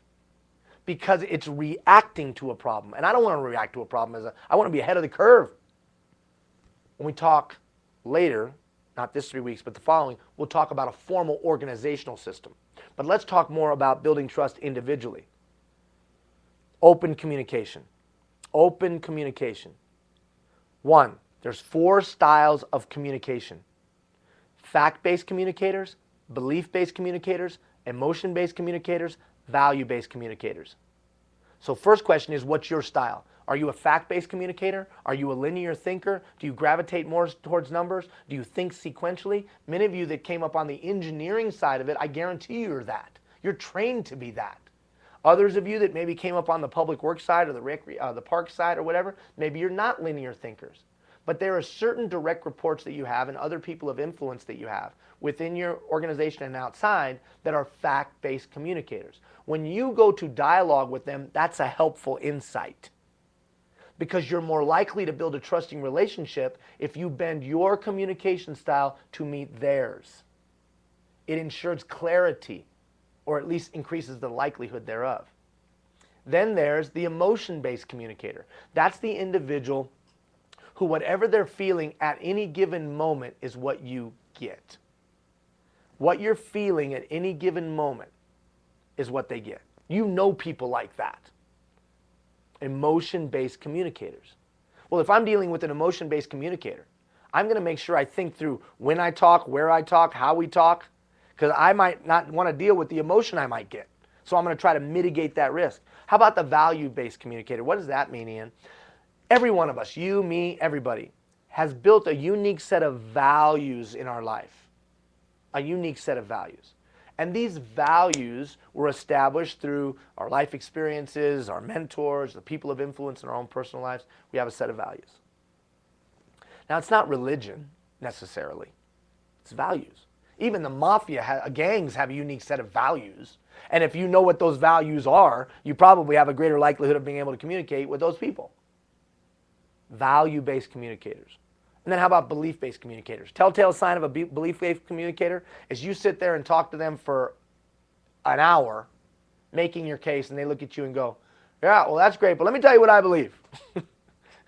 [SPEAKER 1] Because it's reacting to a problem. And I don't want to react to a problem. I want to be ahead of the curve. When we talk later, not this 3 weeks, but the following, we'll talk about a formal organizational system. But let's talk more about building trust individually. Open communication. Open communication. One, there's 4 styles of communication. Fact-based communicators, belief-based communicators, emotion-based communicators, value-based communicators. So first question is, what's your style? Are you a fact-based communicator? Are you a linear thinker? Do you gravitate more towards numbers? Do you think sequentially? Many of you that came up on the engineering side of it, I guarantee you're that. You're trained to be that. Others of you that maybe came up on the public works side or the park side or whatever, maybe you're not linear thinkers. But there are certain direct reports that you have and other people of influence that you have within your organization and outside that are fact-based communicators. When you go to dialogue with them, that's a helpful insight. Because you're more likely to build a trusting relationship if you bend your communication style to meet theirs. It ensures clarity, or at least increases the likelihood thereof. Then there's the emotion-based communicator. That's the individual who whatever they're feeling at any given moment is what you get. What you're feeling at any given moment is what they get. You know people like that. Emotion-based communicators. Well, if I'm dealing with an emotion-based communicator, I'm going to make sure I think through when I talk, where I talk, how we talk, because I might not want to deal with the emotion I might get. So I'm going to try to mitigate that risk. How about the value-based communicator? What does that mean, Ian? Every one of us, you, me, everybody, has built a unique set of values in our life. A unique set of values. And these values were established through our life experiences, our mentors, the people of influence in our own personal lives. We have a set of values. Now, it's not religion, necessarily. It's values. Even the mafia, gangs have a unique set of values. And if you know what those values are, you probably have a greater likelihood of being able to communicate with those people. Value-based communicators. And then how about belief-based communicators? Telltale sign of a belief-based communicator is you sit there and talk to them for an hour making your case, and they look at you and go, yeah, well, that's great, but let me tell you what I believe.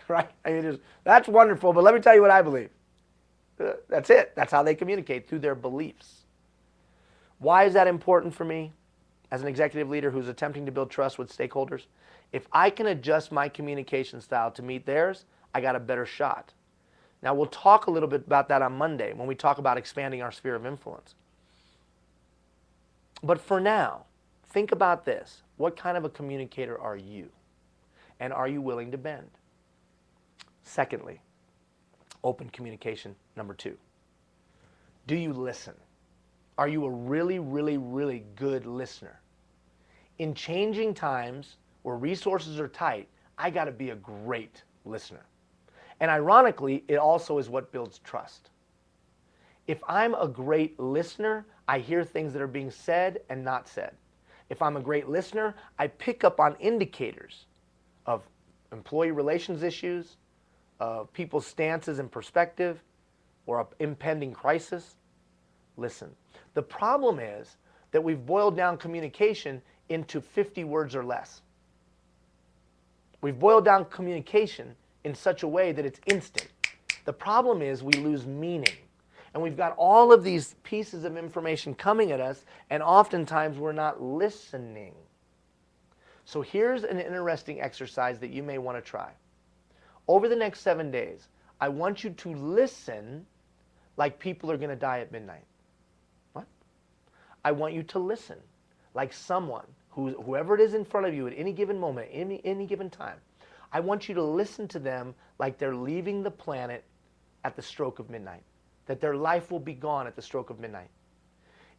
[SPEAKER 1] Right? I mean, that's wonderful, but let me tell you what I believe. That's it. That's how they communicate, through their beliefs. Why is that important for me as an executive leader who's attempting to build trust with stakeholders? If I can adjust my communication style to meet theirs, I got a better shot. Now, we'll talk a little bit about that on Monday when we talk about expanding our sphere of influence. But for now, think about this. What kind of a communicator are you? And are you willing to bend? Secondly, open communication, number 2. Do you listen? Are you a really, really, really good listener? In changing times where resources are tight, I got to be a great listener. And ironically, it also is what builds trust. If I'm a great listener, I hear things that are being said and not said. If I'm a great listener, I pick up on indicators of employee relations issues, of people's stances and perspective, or an impending crisis. Listen. The problem is that we've boiled down communication into 50 words or less. We've boiled down communication in such a way that it's instant. The problem is we lose meaning. And we've got all of these pieces of information coming at us, and oftentimes we're not listening. So here's an interesting exercise that you may want to try. Over the next 7 days, I want you to listen like people are going to die at midnight. What? I want you to listen like someone, whoever it is in front of you at any given moment, any given time. I want you to listen to them like they're leaving the planet at the stroke of midnight, that their life will be gone at the stroke of midnight.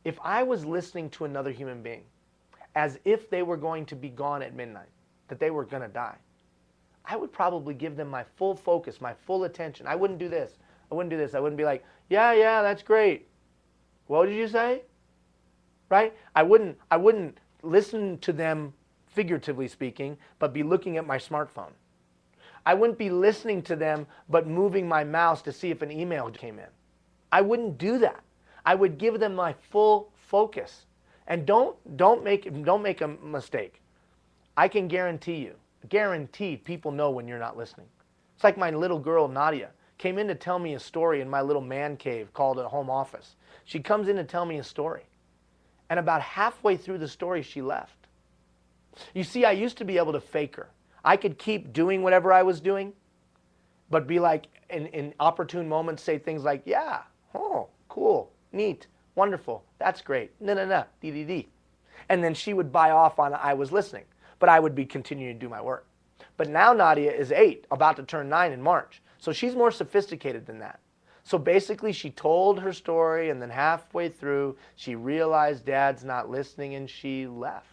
[SPEAKER 1] If I was listening to another human being as if they were going to be gone at midnight, that they were going to die, I would probably give them my full focus, my full attention. I wouldn't do this. I wouldn't do this. I wouldn't be like, yeah, that's great. What did you say? Right? I wouldn't listen to them figuratively speaking, but be looking at my smartphone. I wouldn't be listening to them, but moving my mouse to see if an email came in. I wouldn't do that. I would give them my full focus. And don't make a mistake. I can guarantee people know when you're not listening. It's like my little girl, Nadia, came in to tell me a story in my little man cave called a home office. She comes in to tell me a story. And about halfway through the story, she left. You see, I used to be able to fake her. I could keep doing whatever I was doing, but be like, in opportune moments, say things like, yeah, oh, cool, neat, wonderful, that's great, no, dee. And then she would buy off on I was listening, but I would be continuing to do my work. But now Nadia is 8, about to turn 9 in March, so she's more sophisticated than that. So basically she told her story, and then halfway through, she realized Dad's not listening, and she left.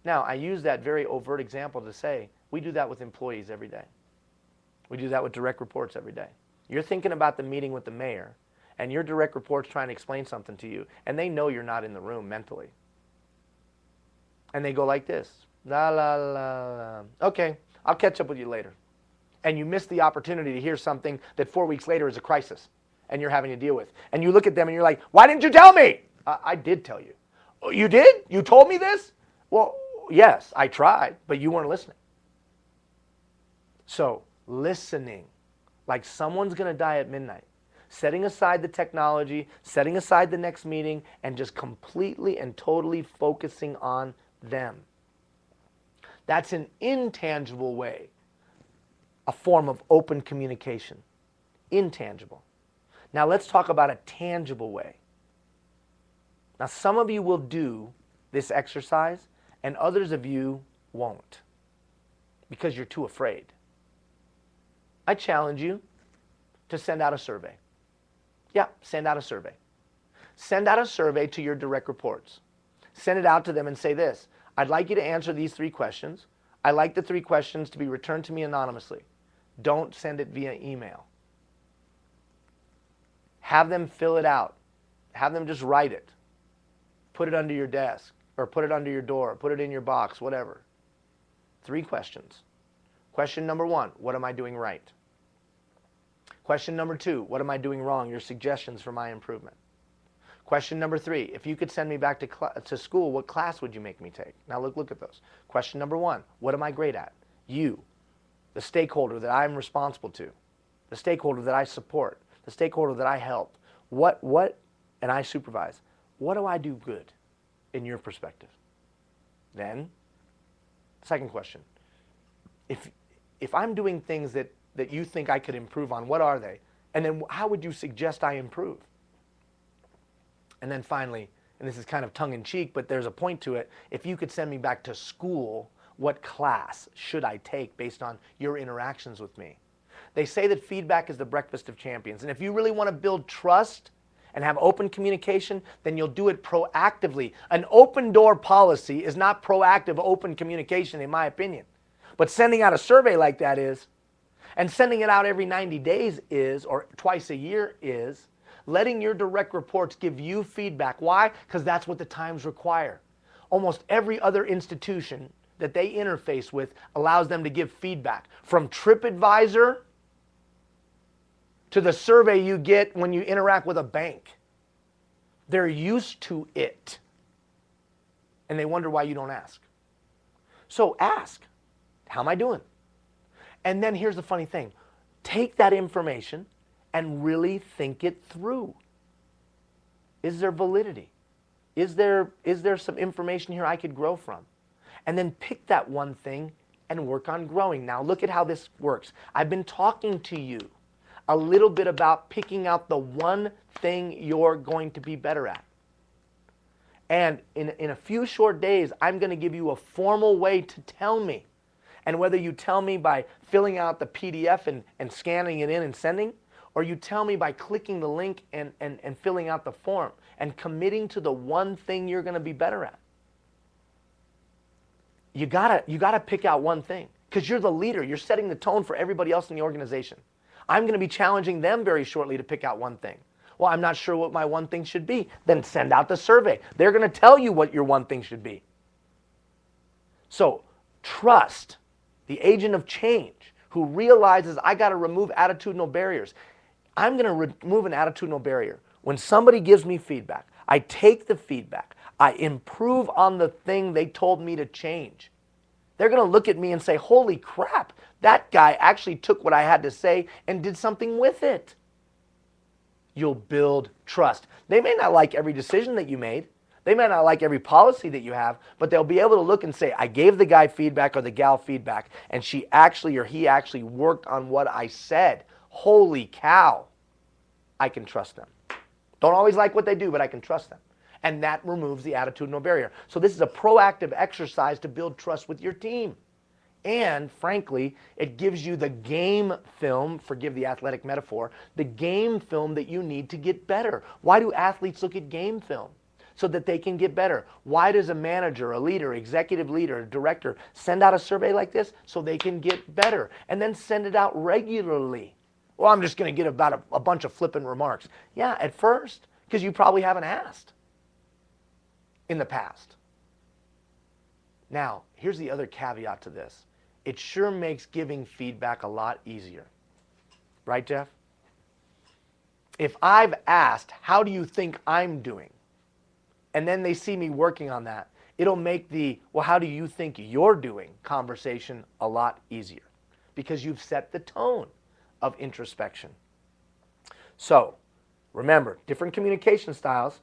[SPEAKER 1] Now, I use that very overt example to say, we do that with employees every day. We do that with direct reports every day. You're thinking about the meeting with the mayor, and your direct report's trying to explain something to you, and they know you're not in the room mentally. And they go like this, la, la, la, la. Okay, I'll catch up with you later. And you miss the opportunity to hear something that 4 weeks later is a crisis, and you're having to deal with. And you look at them and you're like, why didn't you tell me? I did tell you. Oh, you did? You told me this? Well, yes, I tried, but you weren't listening. So, listening, like someone's going to die at midnight, setting aside the technology, setting aside the next meeting, and just completely and totally focusing on them. That's an intangible way, a form of open communication. Intangible. Now let's talk about a tangible way. Now some of you will do this exercise, and others of you won't, because you're too afraid. I challenge you to send out a survey. Yeah, send out a survey. Send out a survey to your direct reports. Send it out to them and say this: I'd like you to answer these 3 questions. I'd like the 3 questions to be returned to me anonymously. Don't send it via email. Have them fill it out. Have them just write it. Put it under your desk, or put it under your door, put it in your box, whatever. 3 questions. Question number 1, what am I doing right? Question number 2, what am I doing wrong? Your suggestions for my improvement. Question number 3, if you could send me back to school, what class would you make me take? Now look at those. Question number 1, what am I great at? You, the stakeholder that I'm responsible to, the stakeholder that I support, the stakeholder that I help, and I supervise. What do I do good in your perspective? Then, second question, if I'm doing things that you think I could improve on, what are they? And then how would you suggest I improve? And then finally, and this is kind of tongue-in-cheek, but there's a point to it, if you could send me back to school, what class should I take based on your interactions with me? They say that feedback is the breakfast of champions, and if you really want to build trust and have open communication, then you'll do it proactively. An open door policy is not proactive open communication, in my opinion. But sending out a survey like that is, and sending it out every 90 days is, or twice a year is, letting your direct reports give you feedback. Why? Because that's what the times require. Almost every other institution that they interface with allows them to give feedback. From TripAdvisor to the survey you get when you interact with a bank. They're used to it. And they wonder why you don't ask. So ask, how am I doing? And then here's the funny thing. Take that information and really think it through. Is there validity? Is there some information here I could grow from? And then pick that one thing and work on growing. Now look at how this works. I've been talking to you a little bit about picking out the one thing you're going to be better at. And in a few short days, I'm going to give you a formal way to tell me. And whether you tell me by filling out the PDF and scanning it in and sending, or you tell me by clicking the link and filling out the form and committing to the one thing you're going to be better at. You gotta pick out one thing, because you're the leader. You're setting the tone for everybody else in the organization. I'm going to be challenging them very shortly to pick out one thing. Well, I'm not sure what my one thing should be. Then send out the survey. They're going to tell you what your one thing should be. So trust the agent of change who realizes I got to remove attitudinal barriers. I'm going to remove an attitudinal barrier. When somebody gives me feedback, I take the feedback. I improve on the thing they told me to change. They're going to look at me and say, holy crap, that guy actually took what I had to say and did something with it. You'll build trust. They may not like every decision that you made. They may not like every policy that you have, but they'll be able to look and say, I gave the guy feedback or the gal feedback, and she actually or he actually worked on what I said. Holy cow, I can trust them. Don't always like what they do, but I can trust them. And that removes the attitudinal barrier. So this is a proactive exercise to build trust with your team. And frankly, it gives you the game film, forgive the athletic metaphor, the game film that you need to get better. Why do athletes look at game film? So that they can get better. Why does a manager, a leader, executive leader, a director send out a survey like this? So they can get better. And then send it out regularly. Well, I'm just going to get about a bunch of flippant remarks. Yeah, at first, because you probably haven't asked in the past. Now, here's the other caveat to this. It sure makes giving feedback a lot easier. Right, Jeff? If I've asked, how do you think I'm doing? And then they see me working on that, it'll make the, well, how do you think you're doing conversation a lot easier. Because you've set the tone of introspection. So, remember, different communication styles.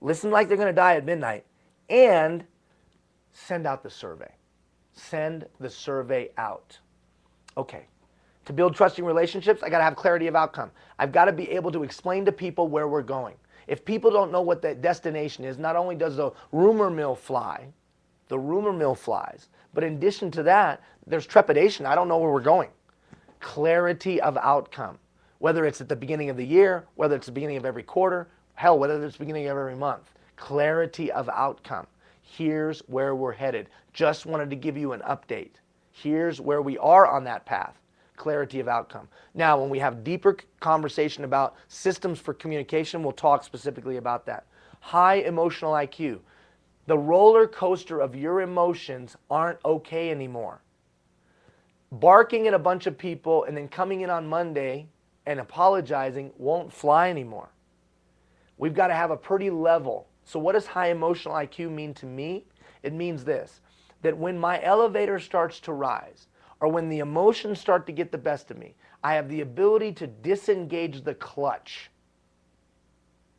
[SPEAKER 1] Listen like they're going to die at midnight. And send out the survey. Send the survey out. Okay. To build trusting relationships, I got to have clarity of outcome. I've got to be able to explain to people where we're going. If people don't know what the destination is, not only does the rumor mill fly, the rumor mill flies, but in addition to that, there's trepidation. I don't know where we're going. Clarity of outcome. Whether it's at the beginning of the year, whether it's the beginning of every quarter, hell, whether it's the beginning of every month. Clarity of outcome. Here's where we're headed. Just wanted to give you an update. Here's where we are on that path. Clarity of outcome. Now, when we have deeper conversation about systems for communication, we'll talk specifically about that. High emotional IQ. The roller coaster of your emotions aren't okay anymore. Barking at a bunch of people and then coming in on Monday and apologizing won't fly anymore. We've got to have a pretty level. So what does high emotional IQ mean to me? It means this, that when my elevator starts to rise, or when the emotions start to get the best of me, I have the ability to disengage the clutch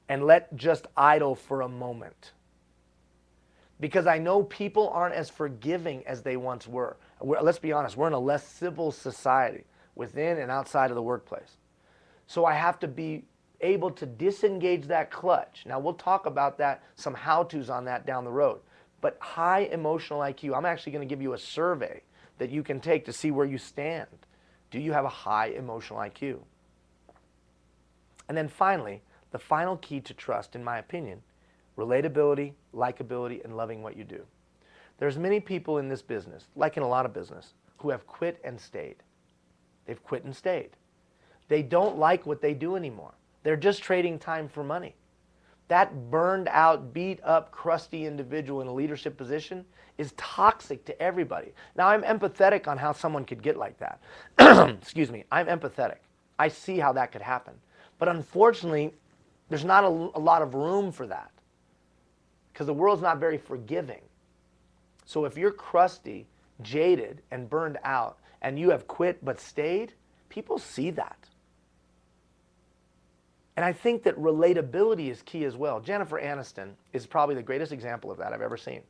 [SPEAKER 1] and let just idle for a moment. Because I know people aren't as forgiving as they once were. Let's be honest, we're in a less civil society within and outside of the workplace. So I have to be able to disengage that clutch. Now we'll talk about that, some how-tos on that down the road. But high emotional IQ, I'm actually going to give you a survey that you can take to see where you stand. Do you have a high emotional IQ? And then finally, the final key to trust, in my opinion, relatability, likability, and loving what you do. There's many people in this business, like in a lot of business, who have quit and stayed. They've quit and stayed. They don't like what they do anymore. They're just trading time for money. That burned out, beat up, crusty individual in a leadership position is toxic to everybody. Now, I'm empathetic on how someone could get like that. Excuse me, I'm empathetic. I see how that could happen. But unfortunately, there's not a lot of room for that because the world's not very forgiving. So if you're crusty, jaded, and burned out, and you have quit but stayed, people see that. And I think that relatability is key as well. Jennifer Aniston is probably the greatest example of that I've ever seen.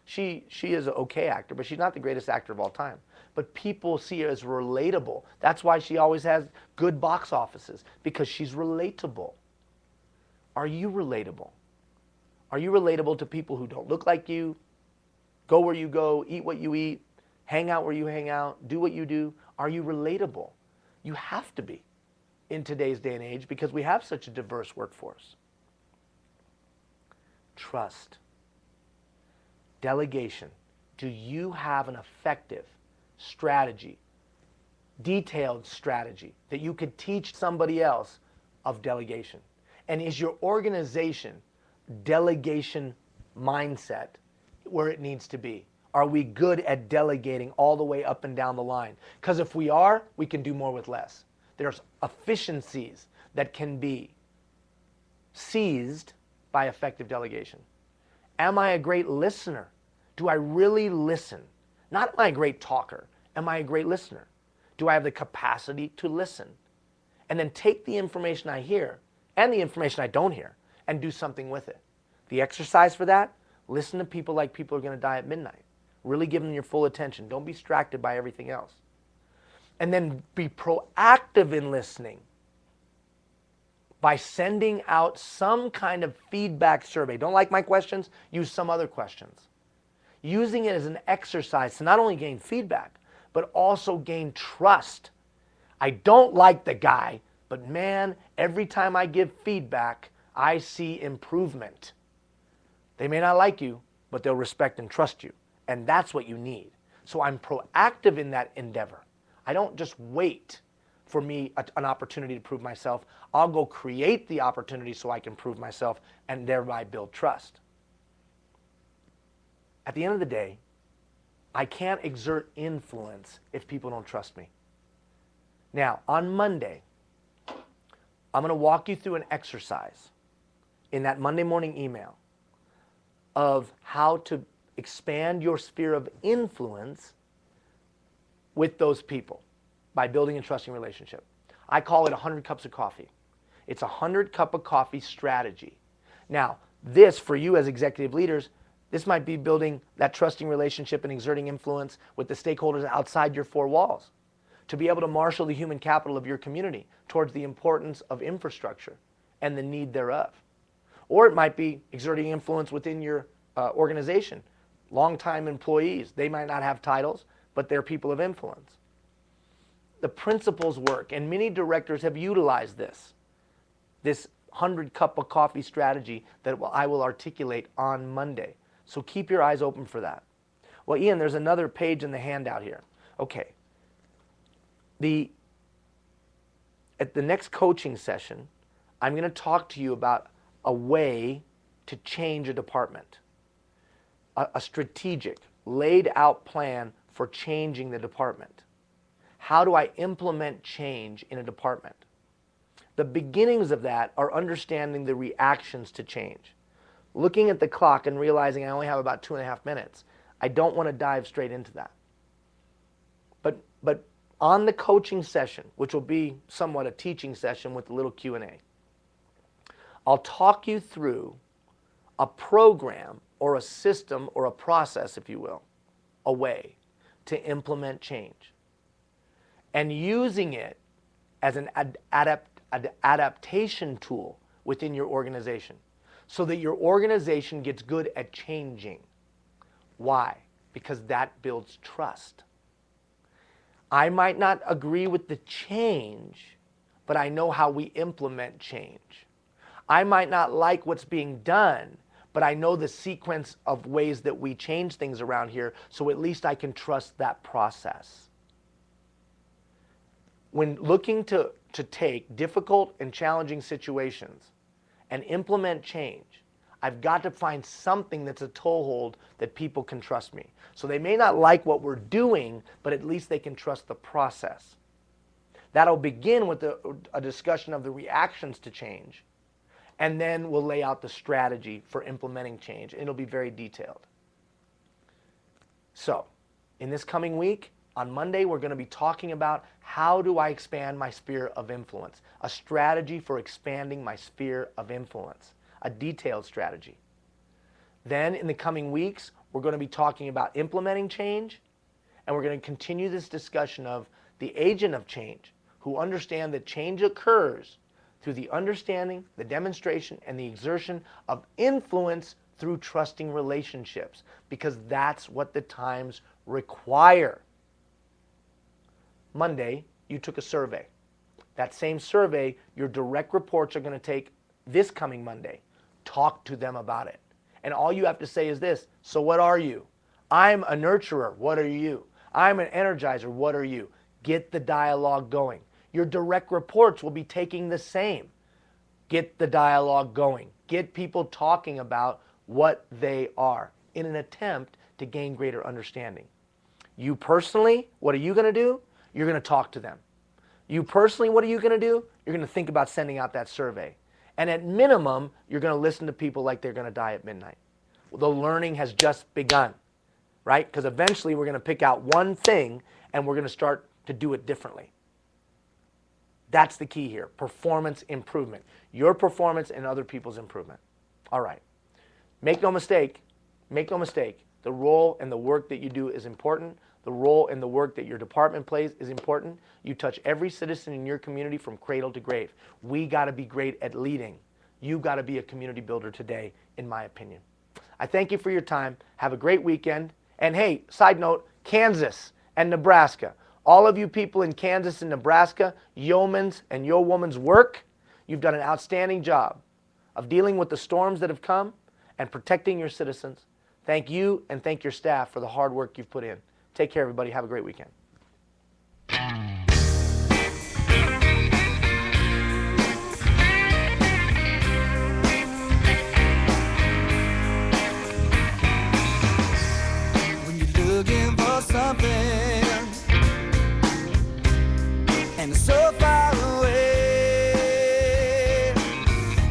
[SPEAKER 1] She is an okay actor, but she's not the greatest actor of all time. But people see her as relatable. That's why she always has good box offices, because she's relatable. Are you relatable? Are you relatable to people who don't look like you, go where you go, eat what you eat, hang out where you hang out, do what you do? Are you relatable? You have to be in today's day and age because we have such a diverse workforce. Trust. Delegation. Do you have an effective strategy, detailed strategy that you could teach somebody else of delegation? And is your organization delegation mindset where it needs to be? Are we good at delegating all the way up and down the line? Because if we are, we can do more with less. There's efficiencies that can be seized by effective delegation. Am I a great listener? Do I really listen? Not am I a great talker. Am I a great listener? Do I have the capacity to listen? And then take the information I hear and the information I don't hear and do something with it. The exercise for that, listen to people like people are going to die at midnight. Really give them your full attention. Don't be distracted by everything else. And then be proactive in listening by sending out some kind of feedback survey. Don't like my questions? Use some other questions. Using it as an exercise to not only gain feedback, but also gain trust. I don't like the guy, but man, every time I give feedback, I see improvement. They may not like you, but they'll respect and trust you. And that's what you need. So I'm proactive in that endeavor. I don't just wait for me an opportunity to prove myself. I'll go create the opportunity so I can prove myself and thereby build trust. At the end of the day, I can't exert influence if people don't trust me. Now, on Monday, I'm going to walk you through an exercise in that Monday morning email of how to expand your sphere of influence with those people by building a trusting relationship. I call it 100 cups of coffee. It's a 100 cup of coffee strategy. Now, this for you as executive leaders, this might be building that trusting relationship and exerting influence with the stakeholders outside your four walls to be able to marshal the human capital of your community towards the importance of infrastructure and the need thereof. Or it might be exerting influence within your organization. Longtime employees, they might not have titles, but they're people of influence. The principles work, and many directors have utilized this 100 cup of coffee strategy that I will articulate on Monday. So keep your eyes open for that. Well, Ian, there's another page in the handout here. Okay. At the next coaching session, I'm going to talk to you about a way to change a department, a strategic, laid out plan for changing the department. How do I implement change in a department? The beginnings of that are understanding the reactions to change. Looking at the clock and realizing I only have about 2.5 minutes, I don't want to dive straight into that. But on the coaching session, which will be somewhat a teaching session with a little Q&A, I'll talk you through a program or a system or a process, if you will, a way to implement change. And using it as an an adaptation tool within your organization so that your organization gets good at changing. Why? Because that builds trust. I might not agree with the change, but I know how we implement change. I might not like what's being done, but I know the sequence of ways that we change things around here, so at least I can trust that process. When looking to take difficult and challenging situations and implement change, I've got to find something that's a toehold that people can trust me. So they may not like what we're doing, but at least they can trust the process. That'll begin with a discussion of the reactions to change, and then we'll lay out the strategy for implementing change. It'll be very detailed. So, in this coming week, on Monday, we're going to be talking about how do I expand my sphere of influence, a strategy for expanding my sphere of influence, a detailed strategy. Then in the coming weeks, we're going to be talking about implementing change, and we're going to continue this discussion of the agent of change, who understand that change occurs through the understanding, the demonstration, and the exertion of influence through trusting relationships, because that's what the times require. Monday, you took a survey. That same survey, your direct reports are going to take this coming Monday. Talk to them about it. And all you have to say is this: so what are you? I'm a nurturer. What are you? I'm an energizer. What are you? Get the dialogue going. Your direct reports will be taking the same. Get the dialogue going. Get people talking about what they are in an attempt to gain greater understanding. You personally, what are you going to do? You're going to talk to them. You personally, what are you going to do? You're going to think about sending out that survey. And at minimum, you're going to listen to people like they're going to die at midnight. The learning has just begun, right? Because eventually we're going to pick out one thing and we're going to start to do it differently. That's the key here, performance improvement. Your performance and other people's improvement. All right. Make no mistake, the role and the work that you do is important. The role and the work that your department plays is important. You touch every citizen in your community from cradle to grave. We got to be great at leading. You got to be a community builder today, in my opinion. I thank you for your time. Have a great weekend. And hey, side note, Kansas and Nebraska. All of you people in Kansas and Nebraska, yeomen's and yeowoman's work, you've done an outstanding job of dealing with the storms that have come and protecting your citizens. Thank you and thank your staff for the hard work you've put in. Take care, everybody. Have a great weekend.
[SPEAKER 2] When you're looking for something and it's so far